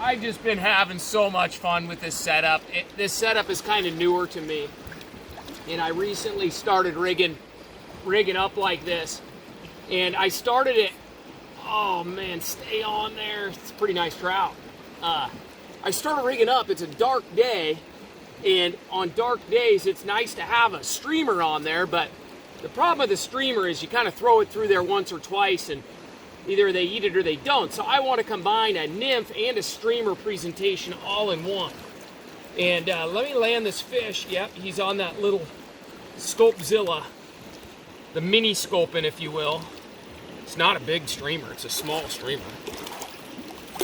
I've just been having so much fun with this setup. This setup is kind of newer to me, and I recently started rigging up like this. And I started it, oh man, stay on there. It's a pretty nice trout. I started rigging up. It's a dark day, and on dark days, it's nice to have a streamer on there, but the problem with the streamer is you kind of throw it through there once or twice, and either they eat it or they don't. So I want to combine a nymph and a streamer presentation all in one. And let me land this fish. Yep, he's on that little Sculpzilla, the mini sculpin, if you will. It's not a big streamer, it's a small streamer.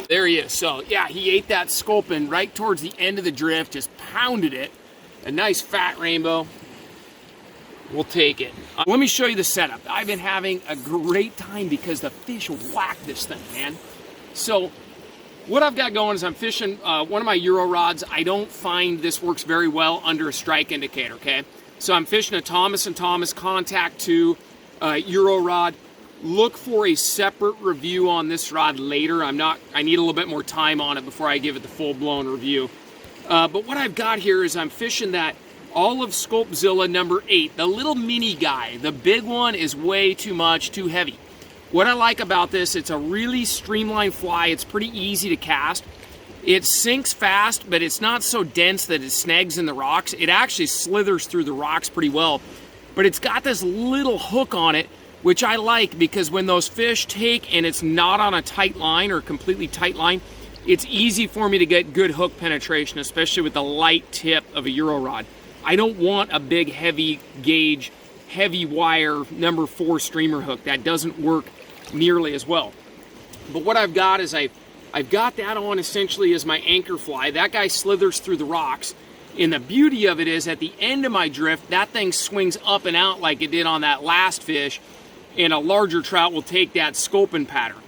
There he is. So yeah, he ate that sculpin right towards the end of the drift, just pounded it. A nice fat rainbow. We'll take it. Let me show you the setup. I've been having a great time because the fish whack this thing, man. So what I've got going is I'm fishing one of my Euro rods. I don't find this works very well under a strike indicator, okay? So I'm fishing a Thomas & Thomas Contact 2 Euro rod. Look for a separate review on this rod later. I need a little bit more time on it before I give it the full-blown review. But what I've got here is I'm fishing that Olive Sculpzilla number 8, the little mini guy. The big one is way too much, too heavy. What I like about this, it's a really streamlined fly. It's pretty easy to cast. It sinks fast, but it's not so dense that it snags in the rocks. It actually slithers through the rocks pretty well. But it's got this little hook on it, which I like because when those fish take and it's not on a tight line or a completely tight line, it's easy for me to get good hook penetration, especially with the light tip of a Euro rod. I don't want a big heavy gauge, heavy wire number 4 streamer hook. That doesn't work nearly as well. But what I've got is I've got that on essentially as my anchor fly. That guy slithers through the rocks. And the beauty of it is at the end of my drift, that thing swings up and out like it did on that last fish, and a larger trout will take that sculpin pattern.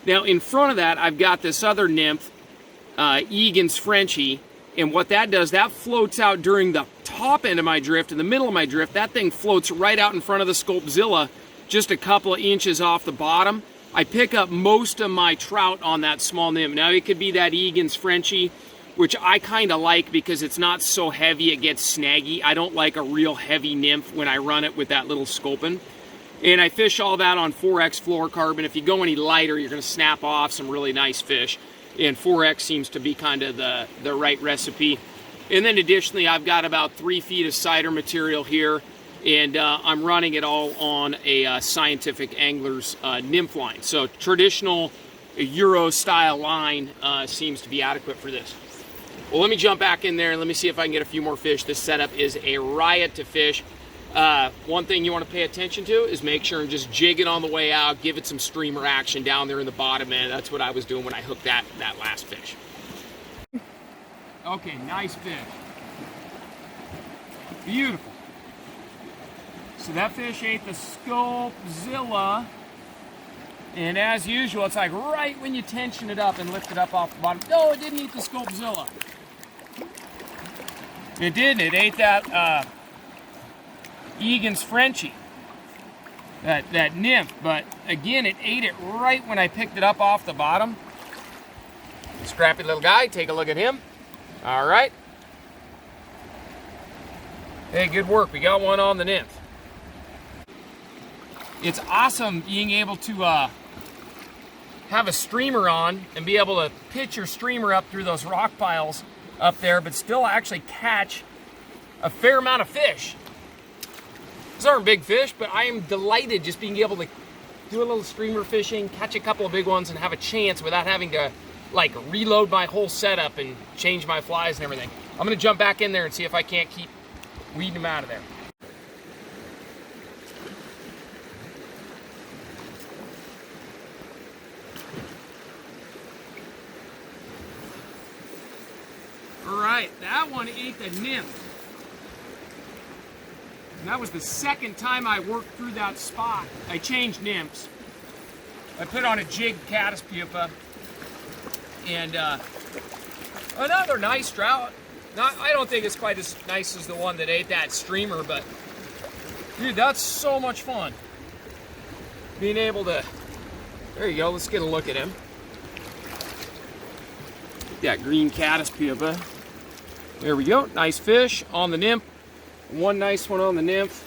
Now in front of that, I've got this other nymph, Egan's Frenchy, and what that does, that floats out during the top end of my drift, in the middle of my drift. That thing floats right out in front of the Sculpzilla, just a couple of inches off the bottom. I pick up most of my trout on that small nymph. Now it could be that Egan's Frenchy, which I kind of like because it's not so heavy it gets snaggy. I don't like a real heavy nymph when I run it with that little sculpin. And I fish all that on 4X fluorocarbon. If you go any lighter, you're going to snap off some really nice fish. And 4X seems to be kind of the right recipe. And then additionally, I've got about 3 feet of cider material here. And I'm running it all on a Scientific Angler's nymph line. So traditional Euro style line seems to be adequate for this. Well, let me jump back in there and let me see if I can get a few more fish. This setup is a riot to fish. One thing you want to pay attention to is make sure and just jig it on the way out, give it some streamer action down there in the bottom end. That's what I was doing when I hooked that last fish. Okay, nice fish. Beautiful. So that fish ate the Sculpzilla, and as usual, it's like right when you tension it up and lift it up off the bottom. No, it didn't eat the Sculpzilla. It didn't. It ate that Egan's Frenchy, that nymph, but again, it ate it right when I picked it up off the bottom. Scrappy little guy, take a look at him. All right. Hey, good work. We got one on the nymph. It's awesome being able to have a streamer on and be able to pitch your streamer up through those rock piles up there, but still actually catch a fair amount of fish. These aren't big fish, but I am delighted just being able to do a little streamer fishing, catch a couple of big ones, and have a chance without having to like reload my whole setup and change my flies and everything. I'm gonna jump back in there and see if I can't keep weeding them out of there. All right, that one ate the nymph. And that was the second time I worked through that spot. I changed nymphs. I put on a jig caddis pupa. And another nice trout. I don't think it's quite as nice as the one that ate that streamer, but dude, that's so much fun. Being able to, there you go, let's get a look at him. like that green caddis pupa. There we go. Nice fish on the nymph. One nice one on the nymph.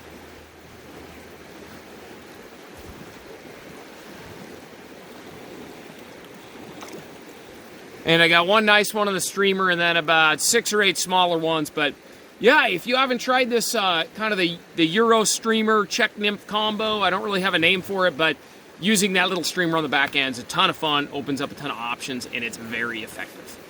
And I got one nice one on the streamer and then about 6 or 8 smaller ones. But yeah, if you haven't tried this kind of the Euro streamer check nymph combo, I don't really have a name for it, but using that little streamer on the back end is a ton of fun, opens up a ton of options, and it's very effective.